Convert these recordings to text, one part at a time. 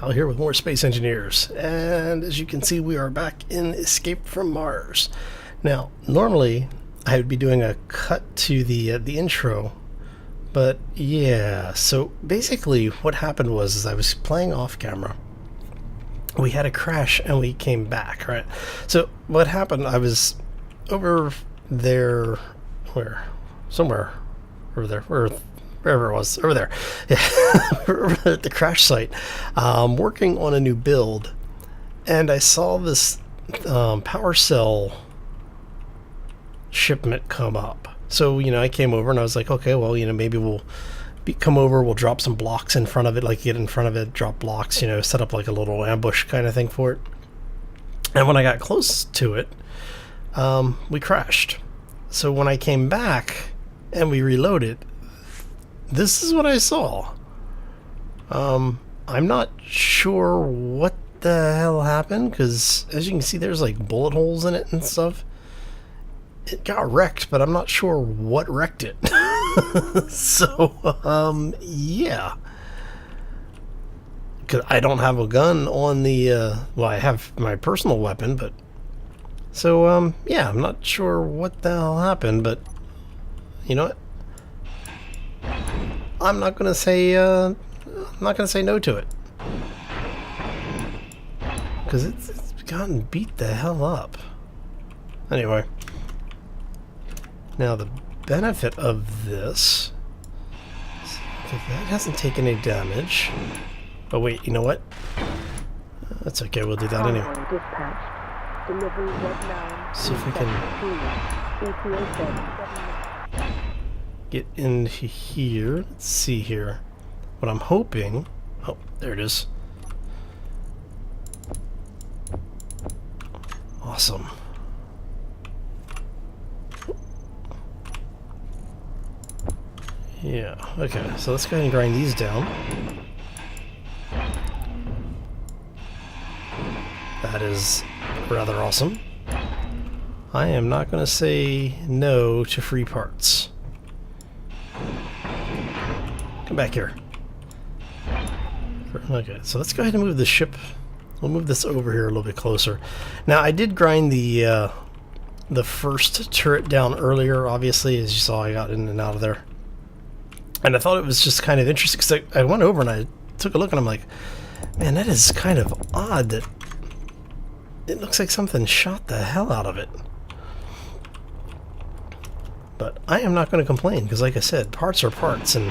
Hal here with more Space Engineers, and as you can see, we are back in Escape from Mars. Now, normally I would be doing a cut to the intro, but yeah. So basically, what happened was I was playing off camera. We had a crash and we came back, right? So what happened? I was over there, somewhere over there, wherever it was, over there, yeah, at the crash site, working on a new build, and I saw this power cell shipment come up. So, I came over and I was like, okay, well, maybe we'll come over, we'll drop some blocks in front of it, like get in front of it, drop blocks, set up like a little ambush kind of thing for it. And when I got close to it, we crashed. So when I came back and we reloaded, this is what I saw. I'm not sure what the hell happened, because as you can see, there's like bullet holes in it and stuff. It got wrecked, but I'm not sure what wrecked it. So, yeah. Because I don't have a gun on the, well, I have my personal weapon, but... So, yeah, I'm not sure what the hell happened, but... You know what? I'm not gonna say no to it, because it's gotten beat the hell up. Anyway, now the benefit of this, okay, that hasn't taken any damage. Oh wait, you know what? That's okay. We'll do that anyway. See if we can get into here. Let's see here. What I'm hoping... Oh, there it is. Awesome. Yeah, okay. So let's go ahead and grind these down. That is rather awesome. I am not going to say no to free parts. Come back here. Okay, so let's go ahead and move the ship. We'll move this over here a little bit closer. Now, I did grind the first turret down earlier. Obviously, as you saw, I got in and out of there. And I thought it was just kind of interesting, because I went over and I took a look and I'm like, man, that is kind of odd that it looks like something shot the hell out of it. But I am not going to complain, because like I said, parts are parts, and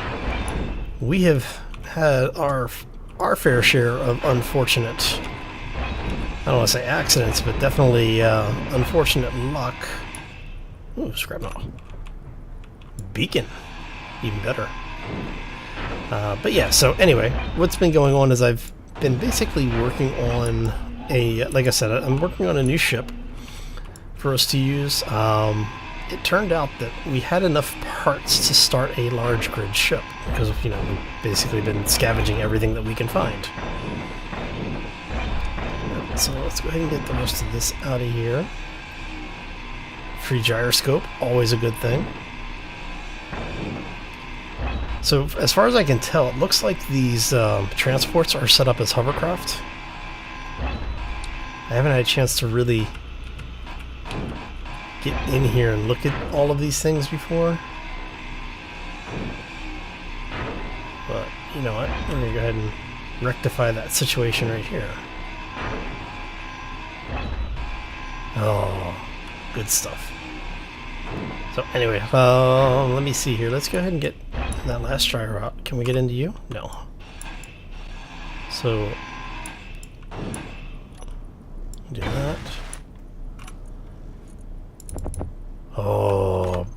we have had our fair share of unfortunate, I don't want to say accidents, but definitely unfortunate luck. Ooh, scrap metal. Beacon. Even better. But yeah, so anyway, what's been going on is I've been basically working on like I said, I'm working on a new ship for us to use. It turned out that we had enough parts to start a large grid ship, because we've basically been scavenging everything that we can find. So let's go ahead and get the rest of this out of here. Free gyroscope, always a good thing. So as far as I can tell, it looks like these transports are set up as hovercraft. I haven't had a chance to really get in here and look at all of these things before. But, you know what? We're going to go ahead and rectify that situation right here. Oh, good stuff. So anyway, let me see here. Let's go ahead and get that last gyro out. Can we get into you? No. So, do that. Oh,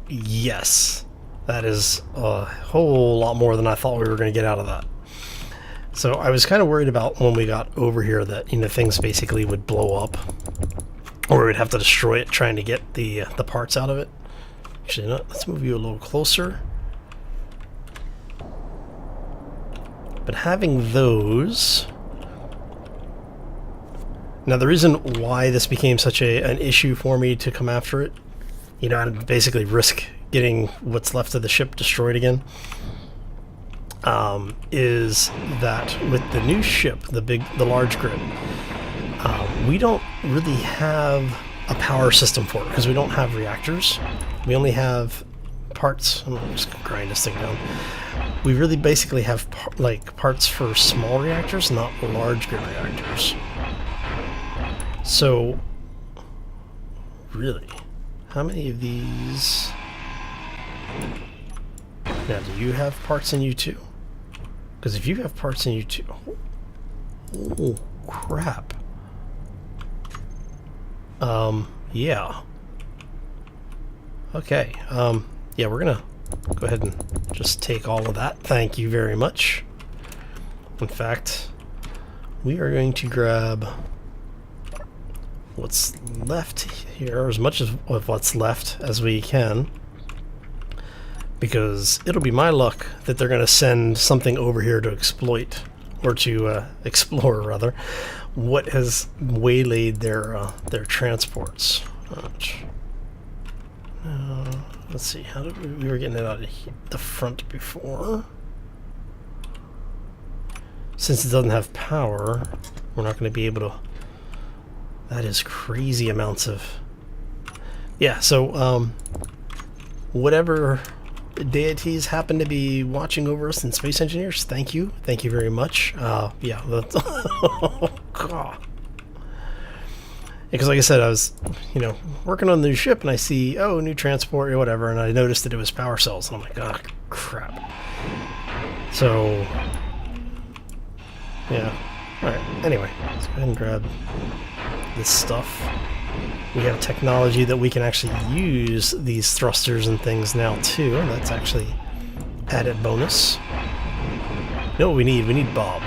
yes. That is a whole lot more than I thought we were going to get out of that. So I was kind of worried about when we got over here that, things basically would blow up, or we'd have to destroy it trying to get the parts out of it. Actually, no, let's move you a little closer. But having those... Now, the reason why this became such an issue for me to come after it, I'd basically risk getting what's left of the ship destroyed again, is that with the new ship, the large grid, we don't really have a power system for it because we don't have reactors. We only have parts. I'm just gonna grind this thing down. We really basically have like parts for small reactors, not large grid reactors. So, really, how many of these? Now, do you have parts in you too? Because if you have parts in you too, oh crap. Yeah. Okay. Yeah, we're gonna go ahead and just take all of that. Thank you very much. In fact, we are going to grab what's left here, as much of what's left as we can, because it'll be my luck that they're going to send something over here to exploit, or to explore rather, what has waylaid their transports. Let's see, how did we were getting it out of the front before. Since it doesn't have power, we're not going to be able to. That is crazy amounts of. Yeah, so whatever deities happen to be watching over us in Space Engineers, thank you very much. Yeah, that's oh god. Because like I said, I was, working on the new ship, and I see, oh, new transport or whatever, and I noticed that it was power cells, and I'm like, oh crap. So, yeah. All right. Anyway, let's go ahead and grab this stuff. We have technology that we can actually use these thrusters and things now too. That's actually added bonus. You know what we need? We need Bob.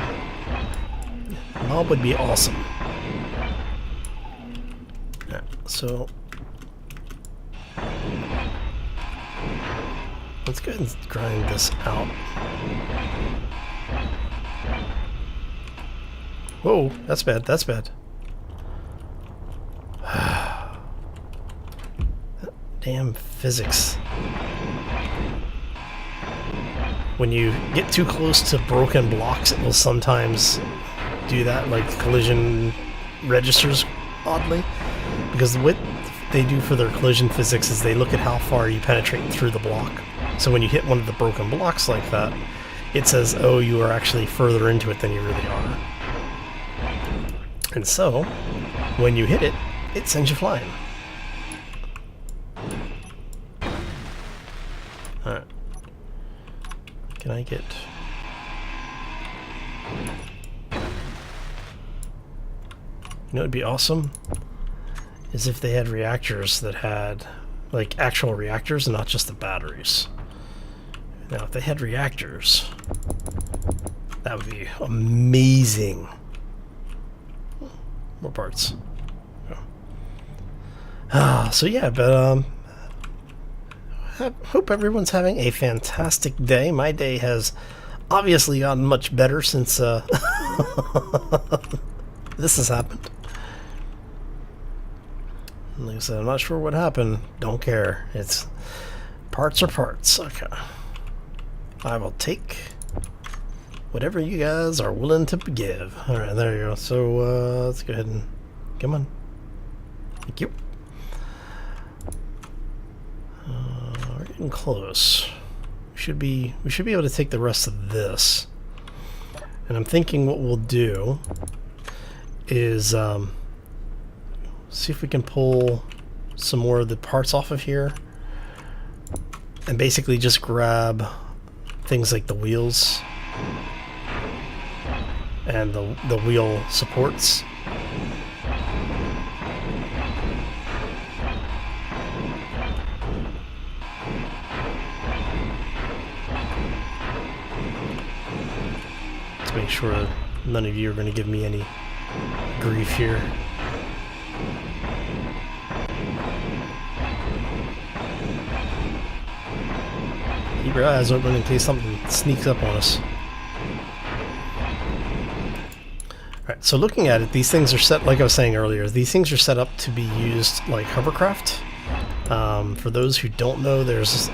Bob would be awesome. Yeah, so let's go ahead and grind this out. Whoa, that's bad, that's bad. Damn physics. When you get too close to broken blocks, it will sometimes do that, like collision registers oddly. Because what they do for their collision physics is they look at how far you penetrate through the block. So when you hit one of the broken blocks like that, it says, oh, you are actually further into it than you really are. And so, when you hit it, it sends you flying. Alright. Can I get... You know what would be awesome? Is if they had reactors that had, like, actual reactors and not just the batteries. Now, if they had reactors, that would be amazing. More parts. So yeah, but hope everyone's having a fantastic day. My day has obviously gotten much better since this has happened. And like I said, I'm not sure what happened. Don't care. It's parts are parts. Okay. I will take whatever you guys are willing to give. Alright, there you go. So let's go ahead and come on. Thank you. We're getting close. We should be able to take the rest of this. And I'm thinking what we'll do is see if we can pull some more of the parts off of here and basically just grab things like the wheels and the wheel supports. Let's make sure none of you are going to give me any grief here. Keep your eyes open in case something sneaks up on us. Alright, so looking at it, these things are set, like I was saying earlier, these things are set up to be used like hovercraft. For those who don't know, there's...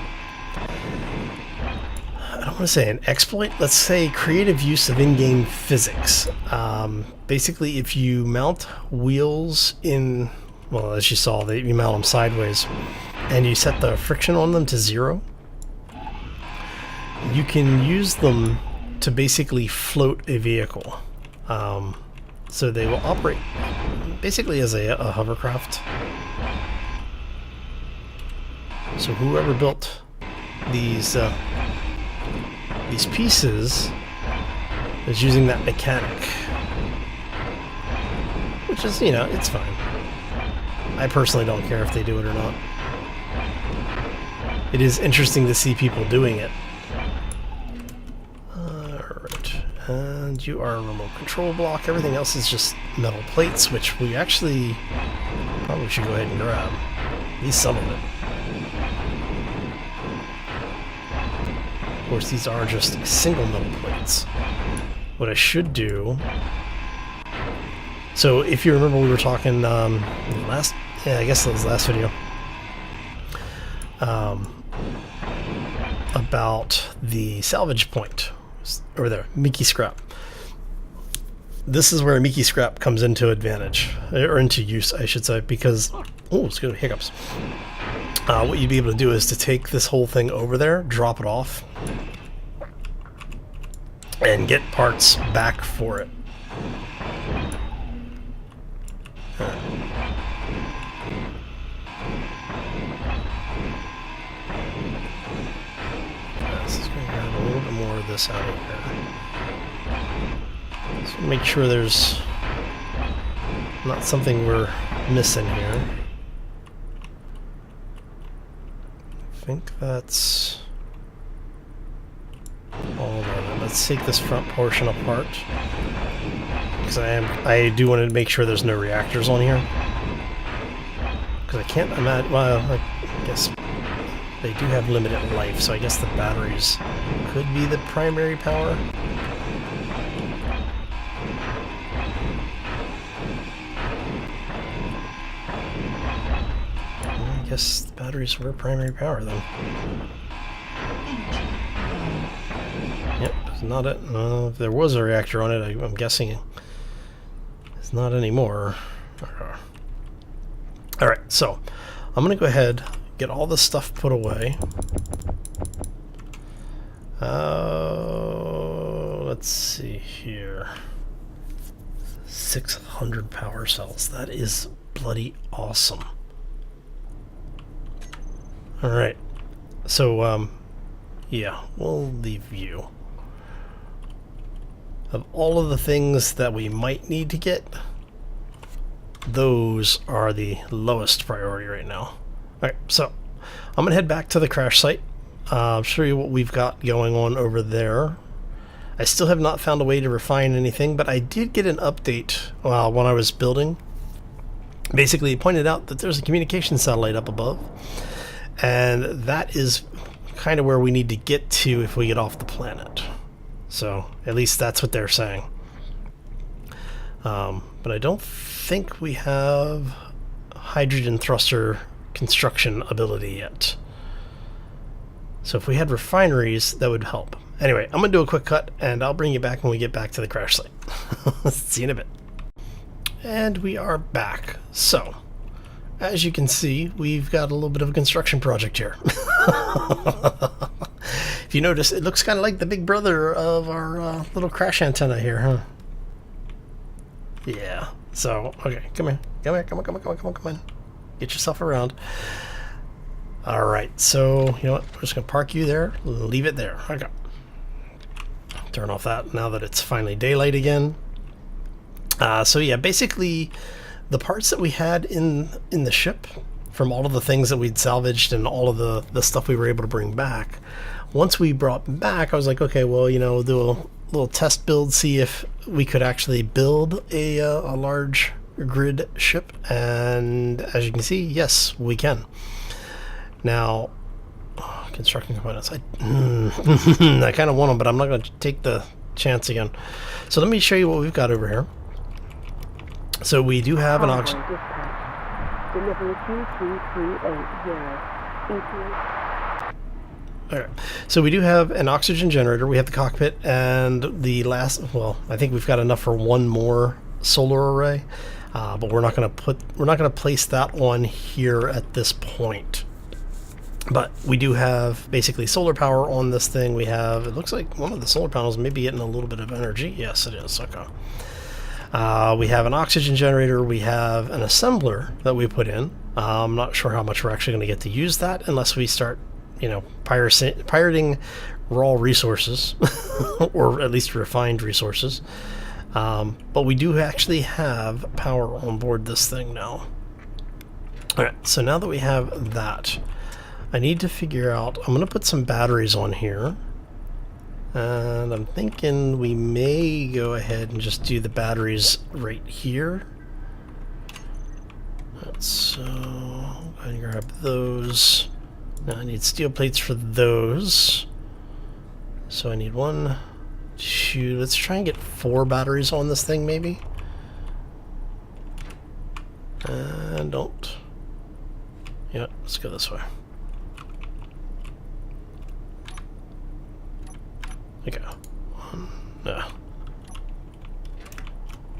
I want to say an exploit. Let's say creative use of in-game physics. Basically, if you mount wheels in, well, as you saw, you mount them sideways, and you set the friction on them to 0, you can use them to basically float a vehicle. So they will operate basically as a hovercraft. So whoever built these pieces is using that mechanic, which is, you know, it's fine. I personally don't care if they do it or not. It is interesting to see people doing it. Alright, and you are a remote control block. Everything else is just metal plates, which we actually probably should go ahead and grab. At least some of it. Of course, these are just single metal plates. What I should do... So, if you remember, we were talking last... Yeah, I guess that was the last video. About the salvage point. Over there, Mickey Scrap. This is where Mickey Scrap comes into advantage. Or into use, I should say, because... Oh, it's good hiccups. What you'd be able to do is to take this whole thing over there, drop it off, and get parts back for it. This is going to grab a little bit more of this out of here. So make sure there's not something we're missing here. I think that's all of it. Let's take this front portion apart, because I do want to make sure there's no reactors on here, because I can't imagine. Well, I guess they do have limited life, so I guess the batteries could be the primary power. I guess the batteries were primary power then. Yep, it's not it. If there was a reactor on it, I'm guessing it's not anymore. Alright, so I'm going to go ahead, get all this stuff put away. Let's see here. 600 power cells. That is bloody awesome. Alright, so, yeah, we'll leave you. Of all of the things that we might need to get, those are the lowest priority right now. Alright, so I'm going to head back to the crash site. Show you what we've got going on over there. I still have not found a way to refine anything, but I did get an update when I was building. Basically, it pointed out that there's a communication satellite up above, and that is kind of where we need to get to if we get off the planet. So, at least that's what they're saying. But I don't think we have hydrogen thruster construction ability yet. So if we had refineries, that would help. Anyway, I'm going to do a quick cut, and I'll bring you back when we get back to the crash site. See you in a bit. And we are back. So, as you can see, we've got a little bit of a construction project here. If you notice, it looks kind of like the big brother of our little crash antenna here, huh? Yeah. So, okay, come here. Come here, come on. Get yourself around. Alright, so, you know what? We're just going to park you there. Leave it there. Okay. Turn off that now that it's finally daylight again. So yeah, basically, the parts that we had in the ship, from all of the things that we'd salvaged and all of the stuff we were able to bring back, once we brought back, I was like, okay, well, you know, do a little test build, see if we could actually build a large grid ship, and as you can see, yes, we can. Now, construction components, I kind of want them, but I'm not going to take the chance again. So let me show you what we've got over here. So we do have an oxygen. Alright, so we do have an oxygen generator, we have the cockpit, and the last, well, I think we've got enough for one more solar array, but we're not going to place that on here at this point. But we do have basically solar power on this thing. We have, it looks like one of the solar panels may be getting a little bit of energy. Yes, it is. Okay. We have an oxygen generator. We have an assembler that we put in. I'm not sure how much we're actually going to get to use that unless we start, you know, pirating raw resources, or at least refined resources. But we do actually have power on board this thing now. Alright, so now that we have that, I need to figure out, I'm going to put some batteries on here. And I'm thinking we may go ahead and just do the batteries right here. So, I'm going to grab those. Now I need steel plates for those. So I need 1, 2, let's try and get 4 batteries on this thing maybe. And don't. Yeah, let's go this way. There we go. 1, no.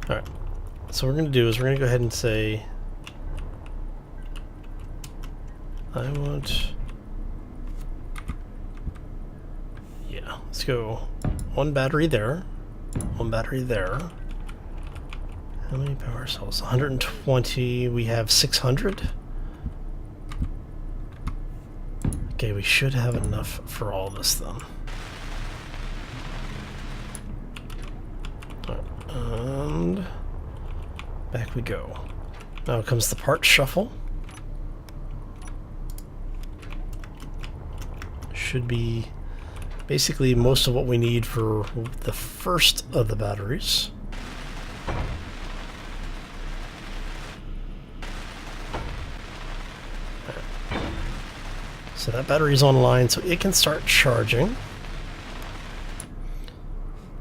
Alright. So what we're going to do is we're going to go ahead and say, I want, yeah, let's go 1 battery there, 1 battery there. How many power cells? 120, we have 600. Okay, we should have enough for all this then. And back we go. Now comes the part shuffle. Should be basically most of what we need for the first of the batteries. So that battery is online, so it can start charging.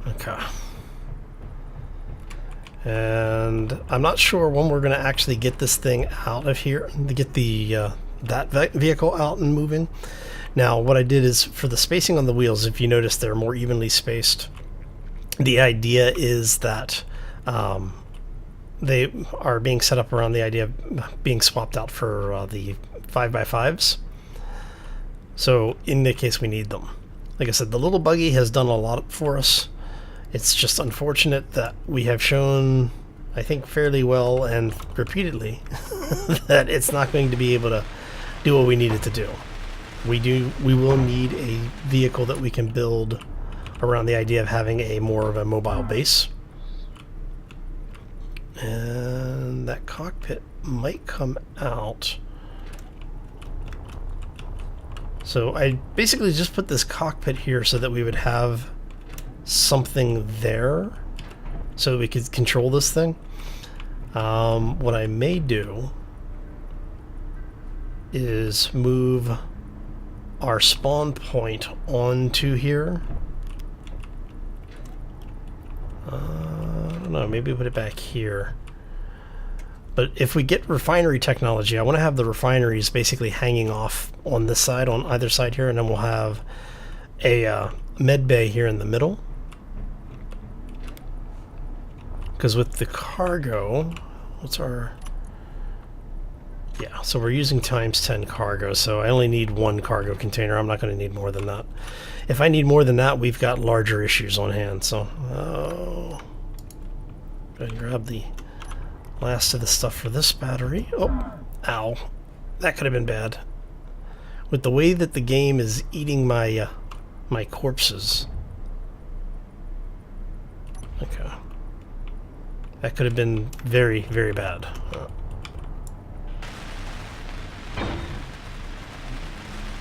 Okay. And I'm not sure when we're going to actually get this thing out of here, to get the that vehicle out and moving. Now, what I did is, for the spacing on the wheels, if you notice, they're more evenly spaced. The idea is that they are being set up around the idea of being swapped out for the 5x5s. So, in the case we need them. Like I said, the little buggy has done a lot for us. It's just unfortunate that we have shown, I think, fairly well and repeatedly that it's not going to be able to do what we need it to do. We will need a vehicle that we can build around the idea of having a more of a mobile base. And that cockpit might come out. So I basically just put this cockpit here so that we would have something there so we could control this thing. What I may do is move our spawn point onto here. I don't know, maybe put it back here. But if we get refinery technology, I want to have the refineries basically hanging off on this side, on either side here, and then we'll have a med bay here in the middle. Because with the cargo, what's our... Yeah, so we're using times 10 cargo, so I only need 1 cargo container. I'm not going to need more than that. If I need more than that, we've got larger issues on hand, so... Oh... Go ahead and grab the last of the stuff for this battery. Oh, ow. That could have been bad. With the way that the game is eating my, my corpses. Okay. That could have been very, very bad.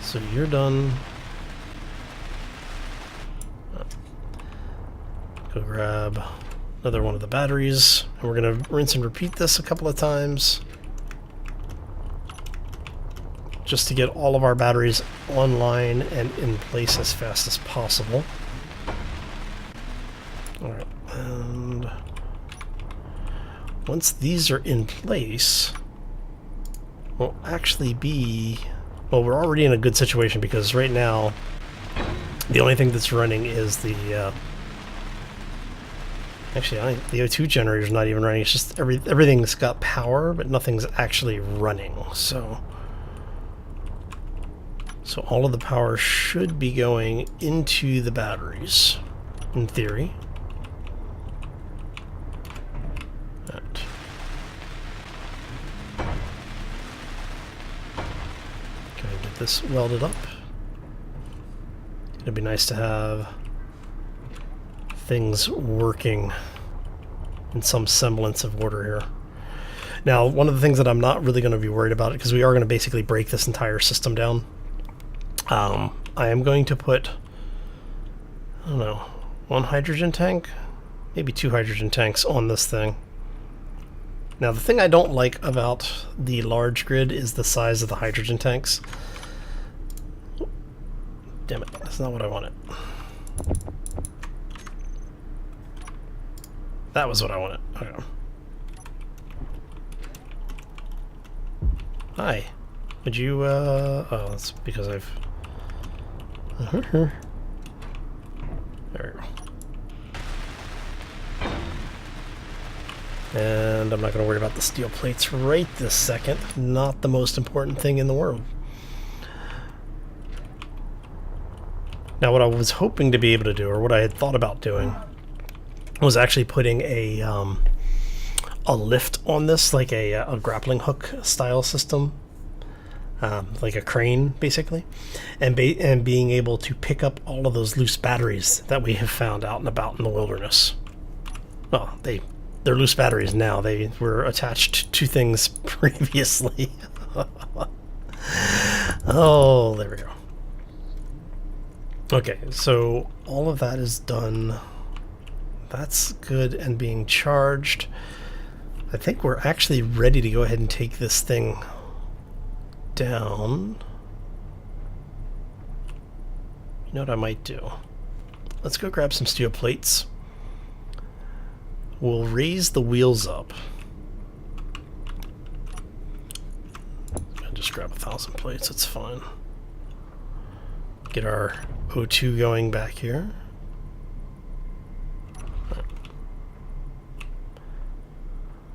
So you're done. Go grab another one of the batteries, and we're going to rinse and repeat this a couple of times just to get all of our batteries online and in place as fast as possible. Alright, and once these are in place, we'll actually be... Well, we're already in a good situation because right now The only thing that's running is the actually, the O2 generator's not even running. It's just everything's got power, but nothing's actually running. So all of the power should be going into the batteries, in theory. Right. Gonna get this welded up. It'd be nice to have things working in some semblance of order here. Now, one of the things that I'm not really going to be worried about, because we are going to basically break this entire system down, I am going to put, I don't know, 1 hydrogen tank? Maybe 2 hydrogen tanks on this thing. Now, the thing I don't like about the large grid is the size of the hydrogen tanks. Damn it, that's not what I wanted. That was what I wanted. Okay. Hi. Would you, oh, that's because I've... There we go. And I'm not going to worry about the steel plates right this second. Not the most important thing in the world. Now, what I was hoping to be able to do, or what I had thought about doing, was actually putting a lift on this, like a grappling hook style system, like a crane, basically, and being able to pick up all of those loose batteries that we have found out and about in the wilderness. Well, they're loose batteries now. They were attached to things previously. Oh, there we go. Okay, so all of that is done. That's good and being charged. I think we're actually ready to go ahead and take this thing down. You know what I might do? Let's go grab some steel plates. We'll raise the wheels up. I'll just grab 1,000 plates, it's fine. Get our O2 going back here.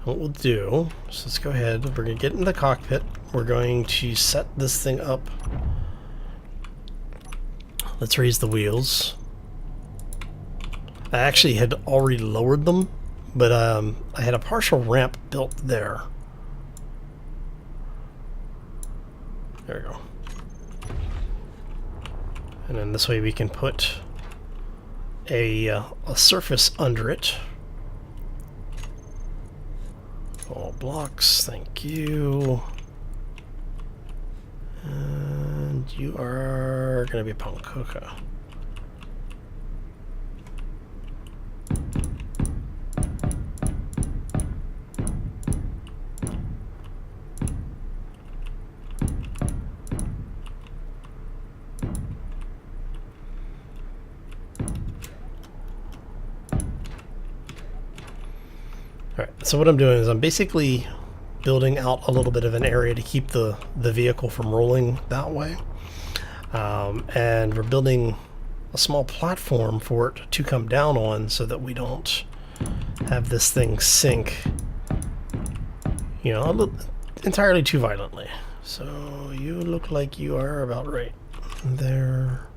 What we'll do, so let's go ahead, we're going to get in the cockpit, we're going to set this thing up. Let's raise the wheels. I actually had already lowered them, but I had a partial ramp built there. There we go. And then this way we can put a surface under it. All blocks, thank you. And you are going to be a punk, okay. Alright, so what I'm doing is I'm basically building out a little bit of an area to keep the vehicle from rolling that way. And we're building a small platform for it to come down on so that we don't have this thing sink, you know, entirely too violently. So you look like you are about right there.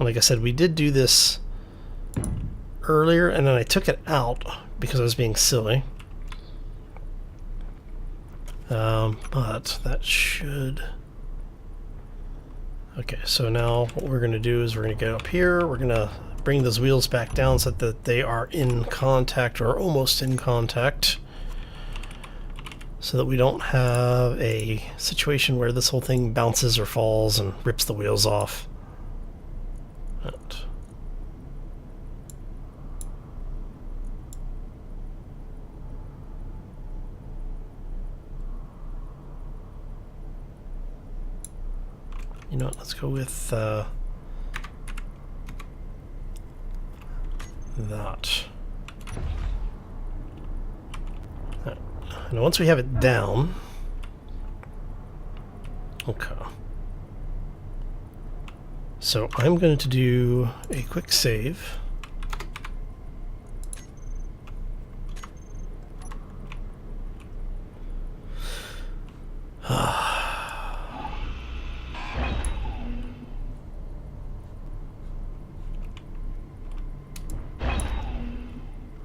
Like I said, we did do this earlier, and then I took it out because I was being silly. But that should... Okay, so now what we're going to do is we're going to get up here, we're going to bring those wheels back down so that they are in contact or almost in contact, so that we don't have a situation where this whole thing bounces or falls and rips the wheels off. Right. You know what, let's go with that. Right. And once we have it down, okay. So I'm going to do a quick save.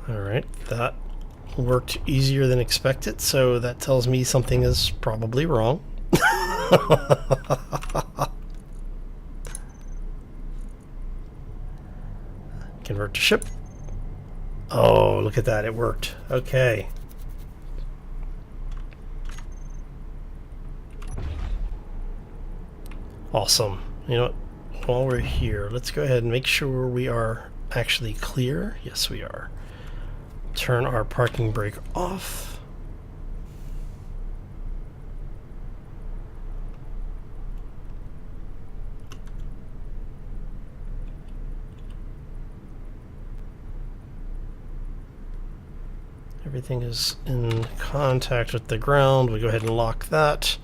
Alright, that worked easier than expected, so that tells me something is probably wrong. Convert to ship. Oh, look at that, it worked. Okay. Awesome. You know what? While we're here, let's go ahead and make sure we are actually clear. Yes, we are. Turn our parking brake off. Everything is in contact with the ground. We go ahead and lock that.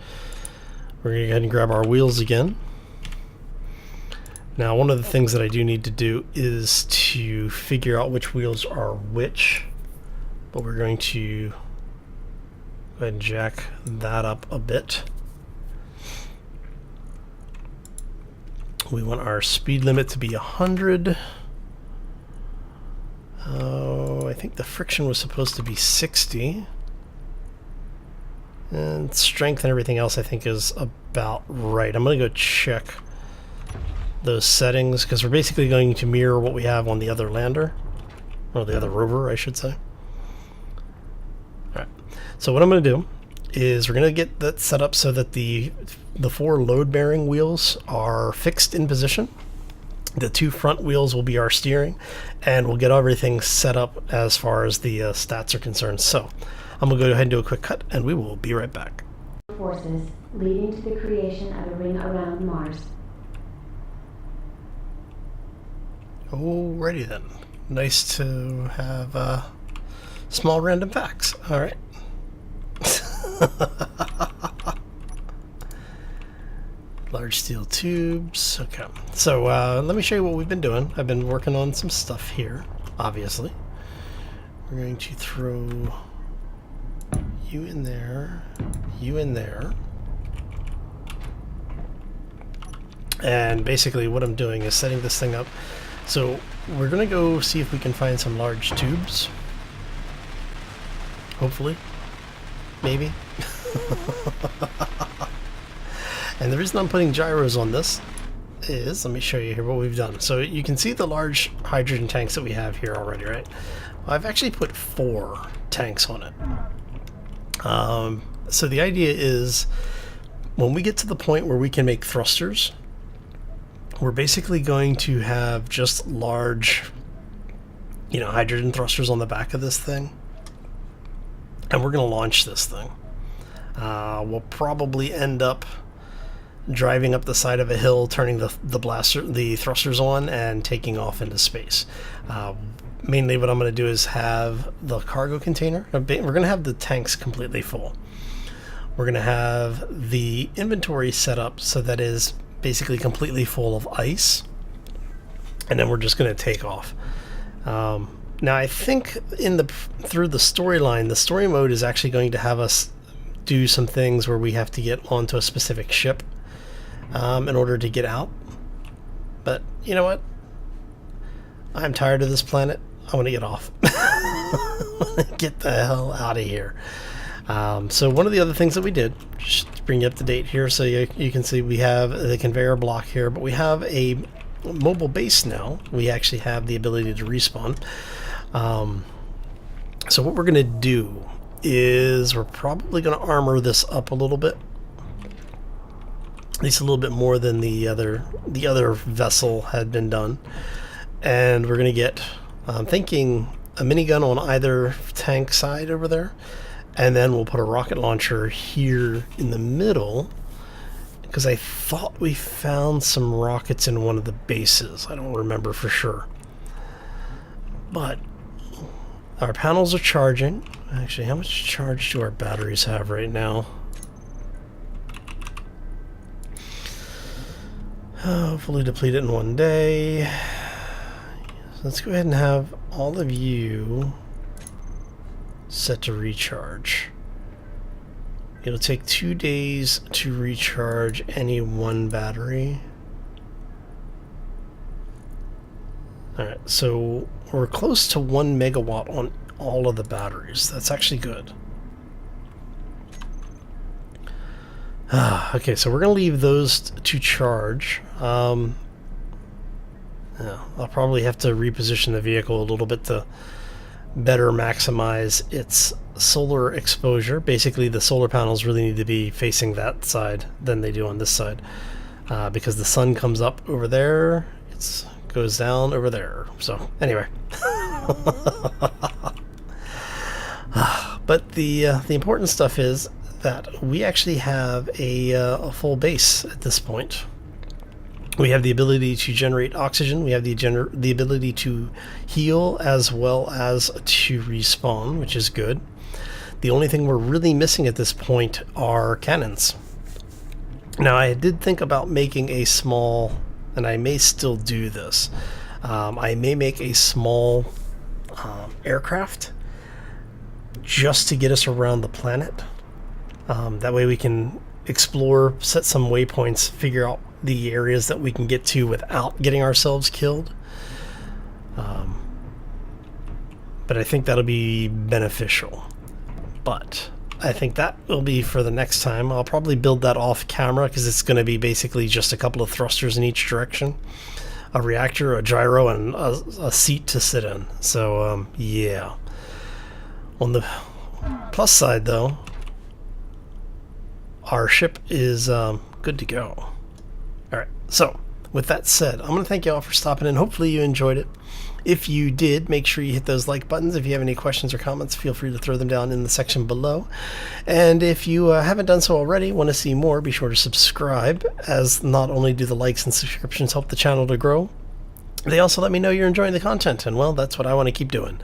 We're going to go ahead and grab our wheels again. Now, one of the things that I do need to do is to figure out which wheels are which. But we're going to go ahead and jack that up a bit. We want our speed limit to be 100. Oh, I think the friction was supposed to be 60. And strength and everything else I think is about right. I'm going to go check those settings because we're basically going to mirror what we have on the other lander. Or the other rover, I should say. Alright, so what I'm going to do is we're going to get that set up so that the 4 load-bearing wheels are fixed in position. The 2 front wheels will be our steering, and we'll get everything set up as far as the stats are concerned. So I'm going to go ahead and do a quick cut, and we will be right back. Forces leading to the creation of a ring around Mars. Alrighty then. Nice to have small random facts. Alright. Large steel tubes. Okay. So let me show you what we've been doing. I've been working on some stuff here, obviously. We're going to throw you in there, you in there. And basically what I'm doing is setting this thing up. So we're going to go see if we can find some large tubes. Hopefully. Maybe. And the reason I'm putting gyros on this is, let me show you here what we've done. So you can see the large hydrogen tanks that we have here already, right? I've actually put 4 tanks on it. So the idea is when we get to the point where we can make thrusters, we're basically going to have just large, hydrogen thrusters on the back of this thing. And we're going to launch this thing. We'll probably end up driving up the side of a hill, turning the thrusters on, and taking off into space. Mainly what I'm going to do is have the cargo container. We're going to have the tanks completely full. We're going to have the inventory set up so that is basically completely full of ice. And then we're just going to take off. Now I think through the storyline, the story mode is actually going to have us do some things where we have to get onto a specific ship in order to get out. But you know what? I'm tired of this planet. I want to get off. Get the hell out of here. So one of the other things that we did, just to bring you up to date here, so you can see we have the conveyor block here, but we have a mobile base now. We actually have the ability to respawn. So what we're going to do is we're probably going to armor this up a little bit. At least a little bit more than the other vessel had been done. And we're going to get, I'm thinking, a minigun on either tank side over there. And then we'll put a rocket launcher here in the middle, because I thought we found some rockets in one of the bases. I don't remember for sure. But our panels are charging. Actually, how much charge do our batteries have right now? Fully deplete it in one day. So let's go ahead and have all of you set to recharge. It'll take 2 days to recharge any one battery. Alright, so we're close to 1 megawatt on all of the batteries. That's actually good. Okay, so we're going to leave those to charge. Yeah, I'll probably have to reposition the vehicle a little bit to better maximize its solar exposure. Basically, the solar panels really need to be facing that side than they do on this side, because the sun comes up over there, it goes down over there. So anyway, but the important stuff is that we actually have a full base at this point. We have the ability to generate oxygen. We have the ability to heal as well as to respawn, which is good. The only thing we're really missing at this point are cannons. Now, I did think about making a small, and I may still do this, I may make a small aircraft just to get us around the planet. That way we can explore, set some waypoints, figure out the areas that we can get to without getting ourselves killed. But I think that'll be beneficial. But I think that will be for the next time. I'll probably build that off camera because it's going to be basically just a couple of thrusters in each direction, a reactor, a gyro, and a seat to sit in. So yeah. On the plus side though, our ship is good to go. Alright, so with that said, I'm going to thank you all for stopping in. Hopefully you enjoyed it. If you did, make sure you hit those like buttons. If you have any questions or comments, feel free to throw them down in the section below. And if you haven't done so already, want to see more, be sure to subscribe, as not only do the likes and subscriptions help the channel to grow, they also let me know you're enjoying the content, and well, that's what I want to keep doing.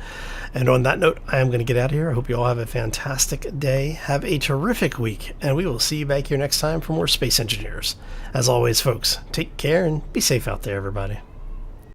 And on that note, I am going to get out of here. I hope you all have a fantastic day. Have a terrific week, and we will see you back here next time for more Space Engineers. As always, folks, take care and be safe out there, everybody.